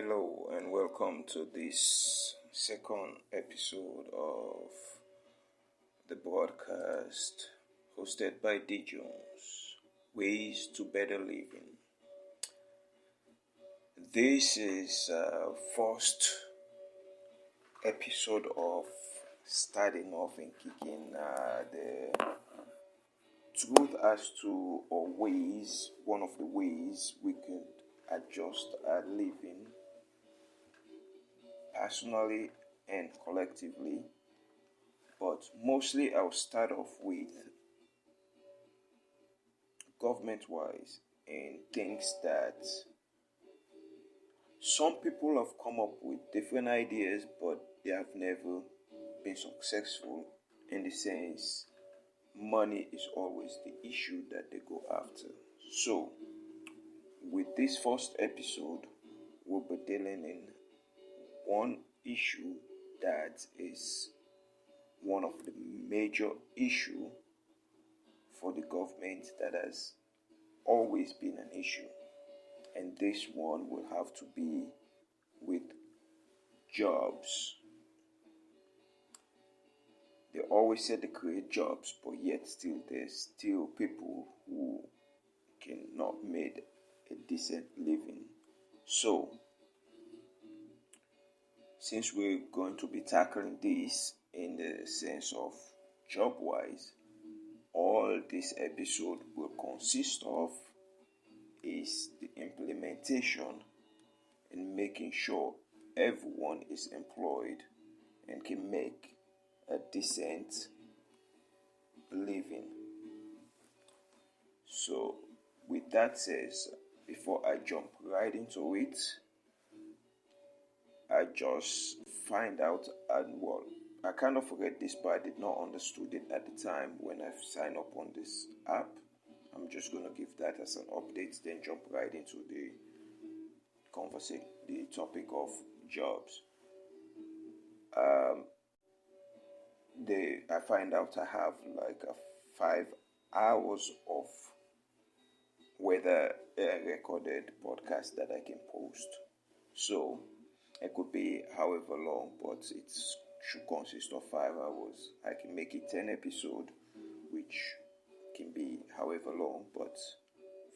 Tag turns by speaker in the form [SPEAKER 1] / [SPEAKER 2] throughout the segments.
[SPEAKER 1] Hello and welcome to this second episode of the broadcast hosted by D. Jones, Ways to Better Living. This is first episode of starting off and kicking the truth as to one of the ways we could adjust our living personally and collectively, but mostly I'll start off with government-wise and things that some people have come up with different ideas, but they have never been successful in the sense money is always the issue that they go after. So, with this first episode, we'll be dealing in one issue that is one of the major issue for the government that has always been an issue, and this one will have to be with jobs. They always say they create jobs, but yet there's still people who cannot make a decent living. So since we're going to be tackling this in the sense of job-wise, all this episode will consist of is the implementation and making sure everyone is employed and can make a decent living. So, with that said, before I jump right into it, I just find out, I kind of forget this, but I did not understood it at the time when I signed up on this app. I'm just going to give that as an update, then jump right into the the topic of jobs. I find out I have like 5 hours of weather recorded podcast that I can post. So it could be however long, but it should consist of 5 hours. I can make it 10 episodes, which can be however long, but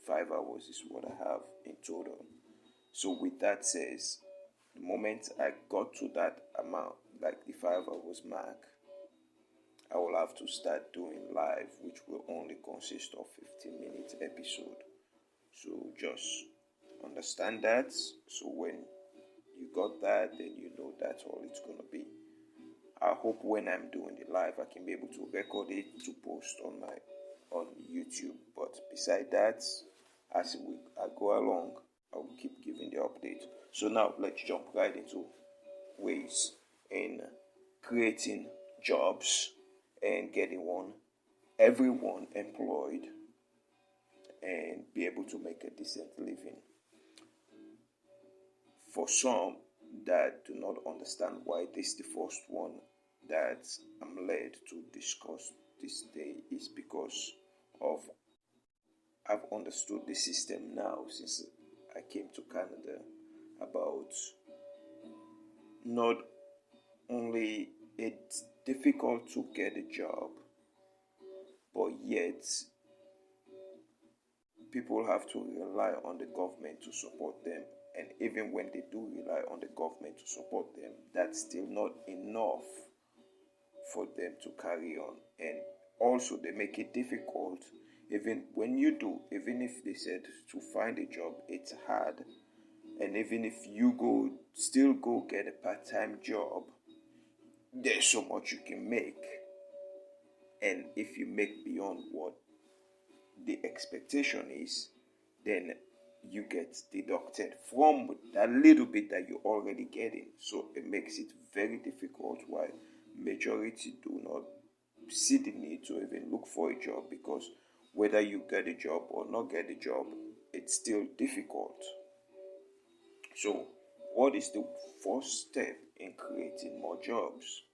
[SPEAKER 1] 5 hours is what I have in total. So with that says, the moment I got to that amount, like the 5 hours mark, I will have to start doing live, which will only consist of 15-minute episode. So just understand that. So when you got that, then you know that's all it's going to be. I hope when I'm doing the live, I can be able to record it to post on YouTube. But beside that, as I go along, I will keep giving the update. So now let's jump right into ways in creating jobs and getting everyone employed and be able to make a decent living. For some that do not understand why this is the first one that I'm led to discuss this day is because of I've understood the system now since I came to Canada about not only it's difficult to get a job, but yet people have to rely on the government to support them. And even when they do rely on the government to support them, that's still not enough for them to carry on. And also they make it difficult. Even when you do, even if they said to find a job, it's hard. And even if you still go get a part-time job, there's so much you can make. And if you make beyond what the expectation is, then you get deducted from that little bit that you're already getting. So it makes it very difficult why majority do not see the need to even look for a job, because whether you get a job or not get a job, it's still difficult. So what is the first step in creating more jobs?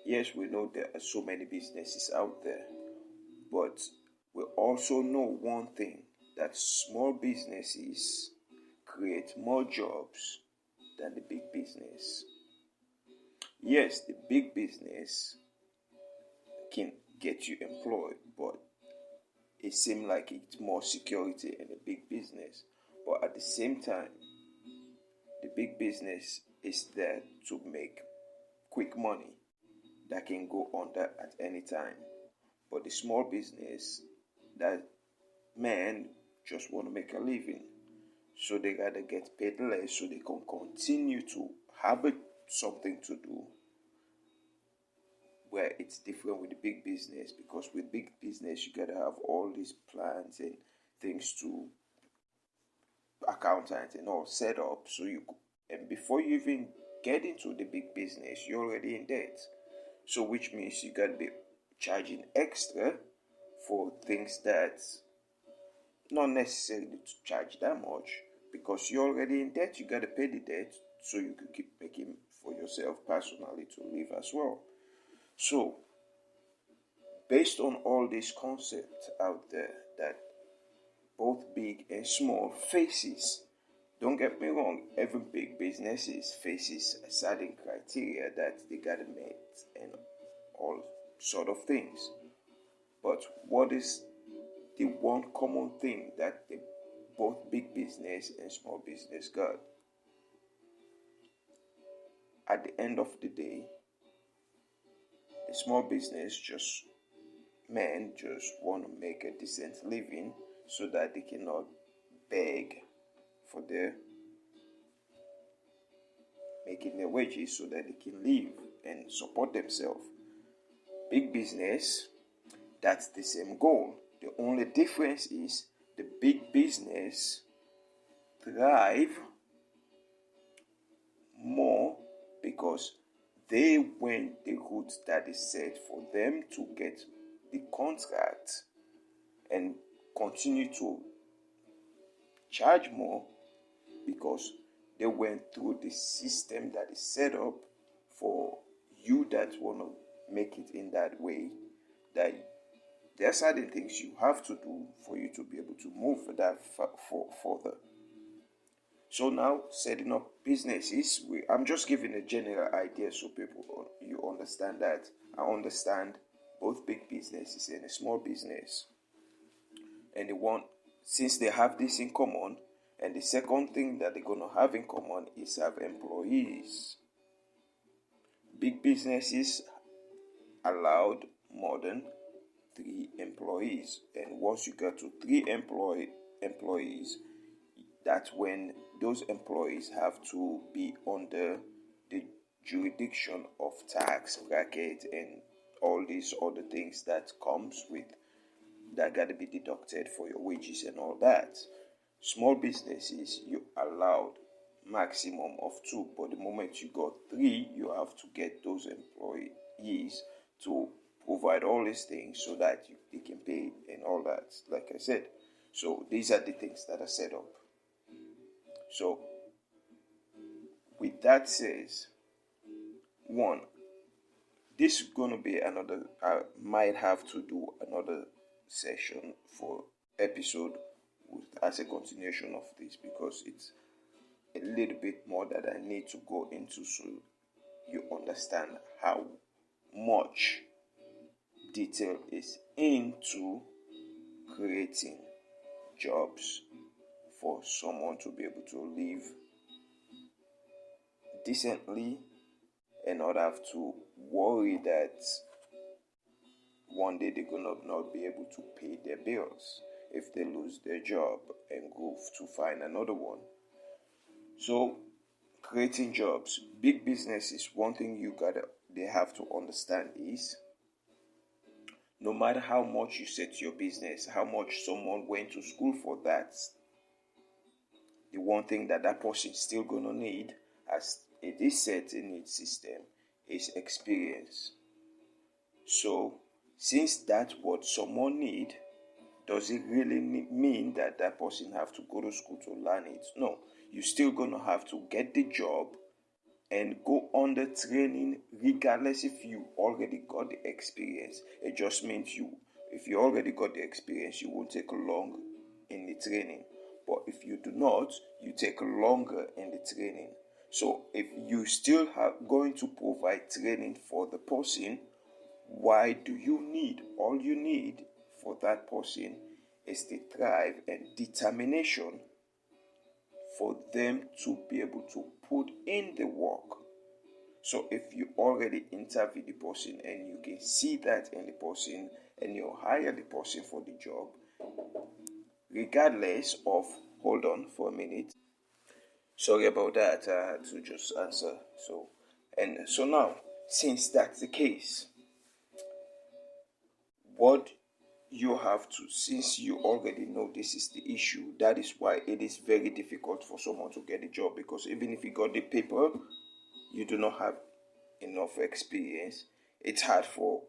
[SPEAKER 1] Yes, we know there are so many businesses out there, but we also know one thing, that small businesses create more jobs than the big business. Yes, the big business can get you employed, but it seems like it's more security in a big business. But at the same time, the big business is there to make quick money that can go under at any time. But the small business, that man just want to make a living, so they gotta get paid less so they can continue to have something to do. Where it's different with the big business, because with big business you gotta have all these plans and things to accountant and all set up, so and before you even get into the big business you're already in debt. So which means you gotta be charging extra for things that not necessarily to charge that much, because you're already in debt. You gotta pay the debt so you can keep making for yourself personally to live as well. So based on all these concepts out there that both big and small faces, don't get me wrong, every big businesses faces a certain criteria that they gotta meet and all sort of things. But what is the one common thing that both big business and small business got? At the end of the day, the small business just want to make a decent living so that they cannot beg for their making their wages, so that they can live and support themselves. Big business, that's the same goal. The only difference is the big business thrive more because they went the route that is set for them to get the contract and continue to charge more, because they went through the system that is set up for you that want to make it in that way, that there are certain things you have to do for you to be able to move that further. So now, setting up businesses, I'm just giving a general idea so you understand that. I understand both big businesses and a small business. And since they have this in common, and the second thing that they're going to have in common is have employees. Big businesses allowed more than 3 employees, and once you get to 3 employees, that's when those employees have to be under the jurisdiction of tax bracket and all these other things that comes with that got to be deducted for your wages and all that. Small businesses, you allowed maximum of 2, but the moment you got 3, you have to get those employees to provide all these things so that they can pay and all that, like I said. So these are the things that are set up. So with that says, one, this is going to be another, I might have to do another session for episode as a continuation of this, because it's a little bit more that I need to go into so you understand how much detail is into creating jobs for someone to be able to live decently and not have to worry that one day they're going to not be able to pay their bills if they lose their job and go to find another one. So, creating jobs, big businesses, one thing they have to understand is, no matter how much you set your business, how much someone went to school for that, the one thing that person is still going to need, as it is set in its system, is experience. So, since that's what someone need, does it really mean that person have to go to school to learn it? No, you're still going to have to get the job and go on the training, regardless if you already got the experience. It just means if you already got the experience, you won't take long in the training. But if you do not, you take longer in the training. So if you still are going to provide training for the person, why do you need? All you need for that person is the drive and determination for them to be able to put in the work. So if you already interview the person and you can see that in the person and you hire the person for the job, regardless of, hold on for a minute. Sorry about that, I had to just answer. So now, since that's the case, what you have to, since you already know this is the issue, that is why it is very difficult for someone to get a job, because even if you got the paper, you do not have enough experience. It's hard for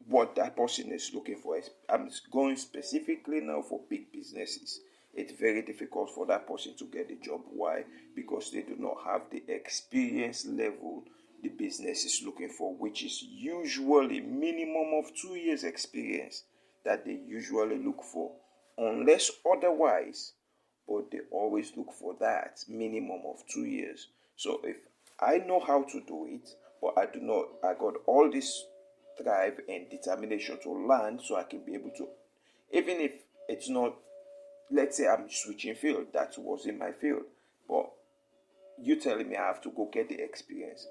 [SPEAKER 1] what that person is looking for. I'm going specifically now for big businesses. It's very difficult for that person to get a job. Why? Because they do not have the experience level the business is looking for, which is usually minimum of 2 years experience that they usually look for, unless otherwise, but they always look for that minimum of 2 years. So if I know how to do it, but I got all this drive and determination to learn, so I can be able to, even if it's not, let's say I'm switching field, that was in my field, but you telling me I have to go get the experience.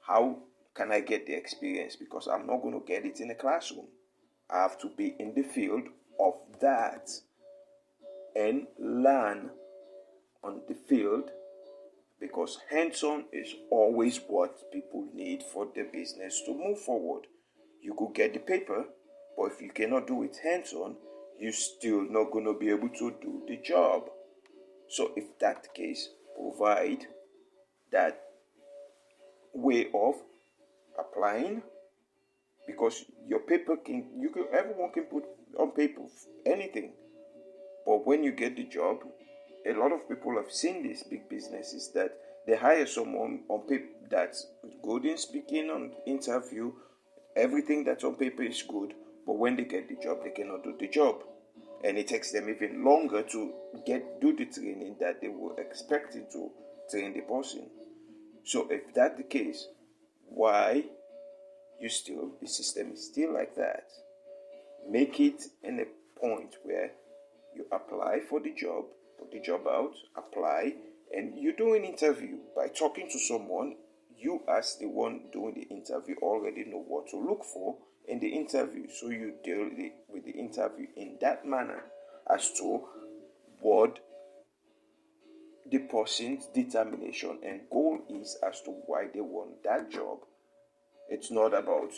[SPEAKER 1] How can I get the experience? Because I'm not going to get it in a classroom. I have to be in the field of that and learn on the field, because hands-on is always what people need for the business to move forward. You could get the paper, but if you cannot do it hands-on, you're still not going to be able to do the job. So if that's the case, provide that way of applying, because your paper everyone can put on paper anything, but when you get the job, a lot of people have seen these big businesses that they hire someone on paper that's good in speaking on interview, everything that's on paper is good, but when they get the job, they cannot do the job, and it takes them even longer to do the training that they were expecting to train the person. So if that's the case, why the system is still like that? Make it in a point where you apply for the job, put the job out, apply, and you do an interview. By talking to someone, you as the one doing the interview already know what to look for in the interview. So you deal with the interview in that manner as to what the person's determination and goal is as to why they want that job. It's not about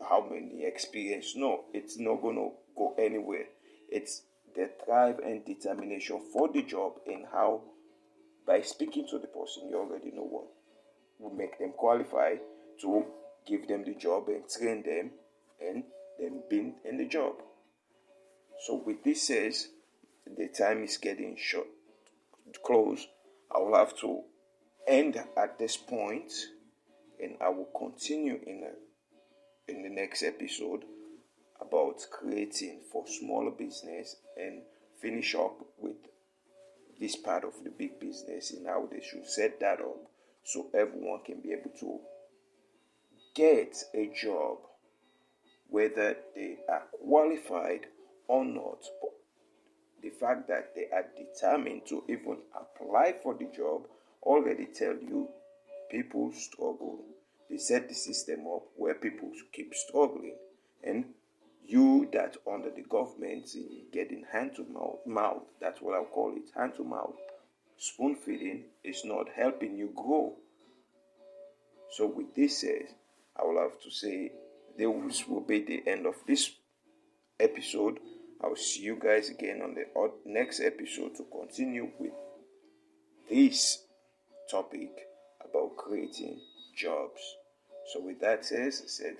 [SPEAKER 1] how many experience. No, it's not going to go anywhere. It's the drive and determination for the job, and how, by speaking to the person, you already know what will make them qualify to give them the job and train them and then be in the job. So with this says, the time is getting close. I will have to end at this point, and I will continue in the next episode about creating for smaller business, and finish up with this part of the big business and how they should set that up so everyone can be able to get a job, whether they are qualified or not. But the fact that they are determined to even apply for the job already tell you people struggle. They set the system up where people keep struggling, and you that under the government getting hand to mouth, that's what I'll call it, hand to mouth, spoon feeding is not helping you grow. So with this said, I will have to say this will be the end of this episode. I'll see you guys again on the next episode to continue with this topic about creating jobs. So with that said,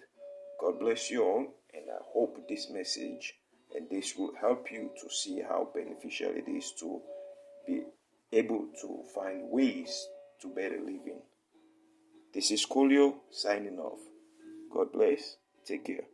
[SPEAKER 1] God bless you all, and I hope this message and this will help you to see how beneficial it is to be able to find ways to better living. This is Coolio signing off. God bless. Take care.